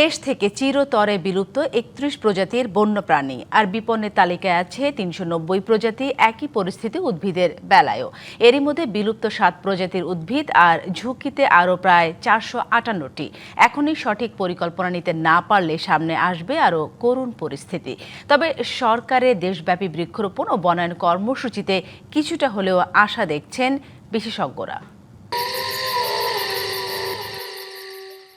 দেশ থেকে চিরতরে বিলুপ্ত ৩১ প্রজাতির বন্যপ্রাণী আর বিপন্নের তালিকায় আছে ৩৯০ প্রজাতি। একই পরিস্থিতি উদ্ভিদের বেলায়ও। এরই মধ্যে বিলুপ্ত ৭ প্রজাতির উদ্ভিদ আর ঝুঁকিতে আরও প্রায় ৪৫৮টি। এখনই সঠিক পরিকল্পনা নিতে না পারলে সামনে আসবে আরও করুণ পরিস্থিতি। তবে সরকারের দেশব্যাপী বৃক্ষরোপণ ও বনায়ন কর্মসূচিতে কিছুটা হলেও আশা দেখছেন বিশেষজ্ঞরা।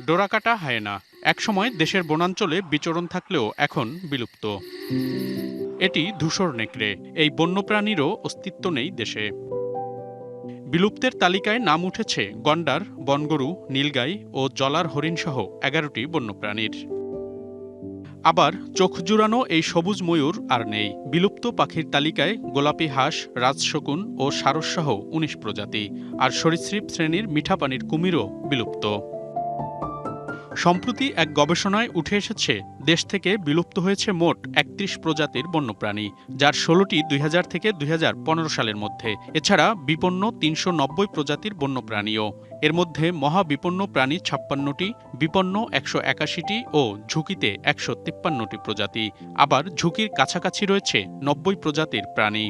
ডোরাকাটা হায়েনা একসময় দেশের বনাঞ্চলে বিচরণ থাকলেও এখন বিলুপ্ত। এটি ধূসর নেকড়ে। এই বন্যপ্রাণীরও অস্তিত্ব নেই দেশে। বিলুপ্তের তালিকায় নাম উঠেছে গন্ডার, বনগরু, নীলগাই ও জলার হরিণসহ ১১টি বন্যপ্রাণীর। আবার চোখ জুড়ানো এই সবুজ ময়ূর আর নেই। বিলুপ্ত পাখির তালিকায় গোলাপি হাঁস, রাজশকুন ও সারসসহ ১৯ প্রজাতি। আর সরীসৃপ শ্রেণীর মিঠা পানির কুমিরও বিলুপ্ত। সম্প্রতি এক গবেষণায় উঠে এসেছে দেশ থেকে বিলুপ্ত হয়েছে মোট ৩১ প্রজাতির বন্যপ্রাণী, যার ১৬টি ২০০০ থেকে ২০১৫ সালের মধ্যে। এছাড়া বিপন্ন ৩৯০ প্রজাতির বন্যপ্রাণীও। এর মধ্যে মহাবিপন্ন প্রাণী ৫৬টি, বিপন্ন ১৮১টি ও ঝুঁকিতে ১৫৩টি প্রজাতি। আবার ঝুঁকির কাছাকাছি রয়েছে ৯০ প্রজাতির প্রাণী।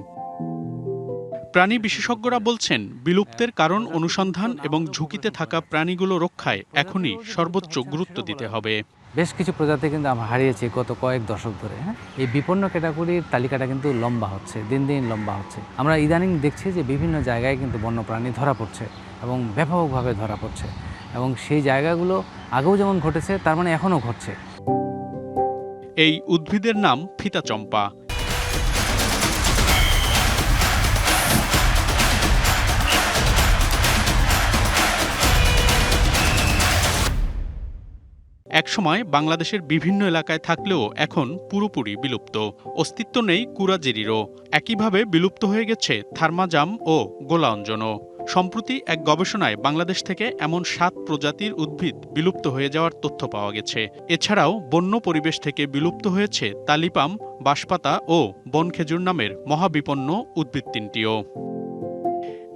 প্রাণী বিশেষজ্ঞরা বলছেন, বিলুপ্তের কারণ অনুসন্ধান এবং ঝুঁকিতে থাকা প্রাণীগুলো রক্ষায় এখনই সর্বোচ্চ গুরুত্ব দিতে হবে। বেশ কিছু প্রজাতি কিন্তু আমরা হারিয়েছি গত কয়েক দশক ধরে। এই বিপন্ন ক্যাটাগরির তালিকাটা কিন্তু লম্বা হচ্ছে, দিন দিন লম্বা হচ্ছে। আমরা ইদানিং দেখছি যে বিভিন্ন জায়গায় কিন্তু বন্যপ্রাণী ধরা পড়ছে এবং ব্যাপকভাবে ধরা পড়ছে, এবং সেই জায়গাগুলো আগেও যেমন ঘটেছে তার মানে এখনও ঘটছে। এই উদ্ভিদের নাম ফিতা চম্পা। একসময় বাংলাদেশের বিভিন্ন এলাকায় থাকলেও এখন পুরোপুরি বিলুপ্ত। অস্তিত্ব নেই কুরাজেরিরও। একইভাবে বিলুপ্ত হয়ে গেছে থার্মাজাম ও গোলাঞ্জনও। সম্প্রতি এক গবেষণায় বাংলাদেশ থেকে এমন ৭ প্রজাতির উদ্ভিদ বিলুপ্ত হয়ে যাওয়ার তথ্য পাওয়া গেছে। এছাড়াও বন্য পরিবেশ থেকে বিলুপ্ত হয়েছে তালিপাম, বাঁশপাতা ও বনখেজুর নামের মহাবিপন্ন উদ্ভিদ ৩টিও।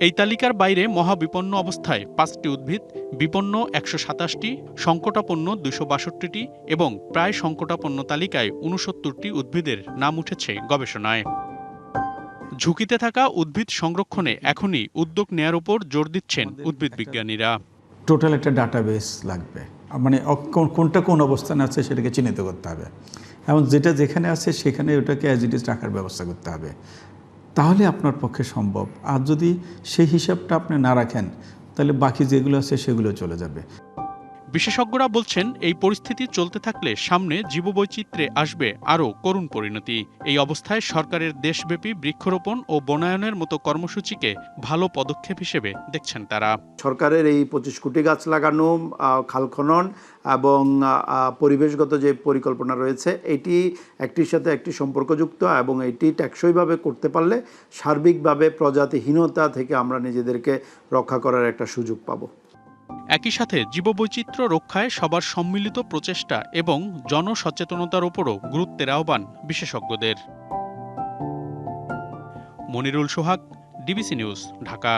এই তালিকার বাইরে মহাবিপন্ন অবস্থায় ৫টি উদ্ভিদ, বিপন্ন ১২৭টি, সংকটাপন্ন ২৬২টি এবং প্রায় সংকটাপন্ন তালিকায় ৬৯টি উদ্ভিদের নাম উঠেছে গবেষণায়। ঝুঁকিতে থাকা উদ্ভিদ সংরক্ষণে এখনই উদ্যোগ নেয়ার উপর জোর দিচ্ছেন উদ্ভিদ বিজ্ঞানীরা। টোটাল একটা ডাটাবেস লাগবে, মানে কোনটা কোন অবস্থানে আছে সেটাকে চিহ্নিত করতে হবে, এবং যেটা যেখানে আছে সেখানে ওটাকে অ্যাজ ইট ইজ রাখার ব্যবস্থা করতে হবে। তাহলে আপনার পক্ষে সম্ভব। আর যদি সেই হিসাবটা আপনি না রাখেন তাহলে বাকি যেগুলো আছে সেগুলো চলে যাবে। বিশেষজ্ঞরা বলছেন, এই পরিস্থিতি চলতে থাকলে সামনে জীববৈচিত্র্যে আসবে আরও করুণ পরিণতি। এই অবস্থায় সরকারের দেশব্যাপী বৃক্ষরোপণ ও বনায়নের মতো কর্মসূচিকে ভালো পদক্ষেপ হিসেবে দেখছেন তারা। সরকারের এই ২৫ কোটি গাছ লাগানো, খাল খনন এবং পরিবেশগত যে পরিকল্পনা রয়েছে, এটি একটির সাথে একটি সম্পর্কযুক্ত, এবং এটি টেকসইভাবে করতে পারলে সার্বিকভাবে প্রজাতিহীনতা থেকে আমরা নিজেদেরকে রক্ষা করার একটা সুযোগ পাব। একই সাথে জীববৈচিত্র্য রক্ষায় সবার সম্মিলিত প্রচেষ্টা এবং জনসচেতনতার উপরও গুরুত্বের আহ্বান বিশেষজ্ঞদের। মনিরুল সোহাগ, ডিবিসি নিউজ, ঢাকা।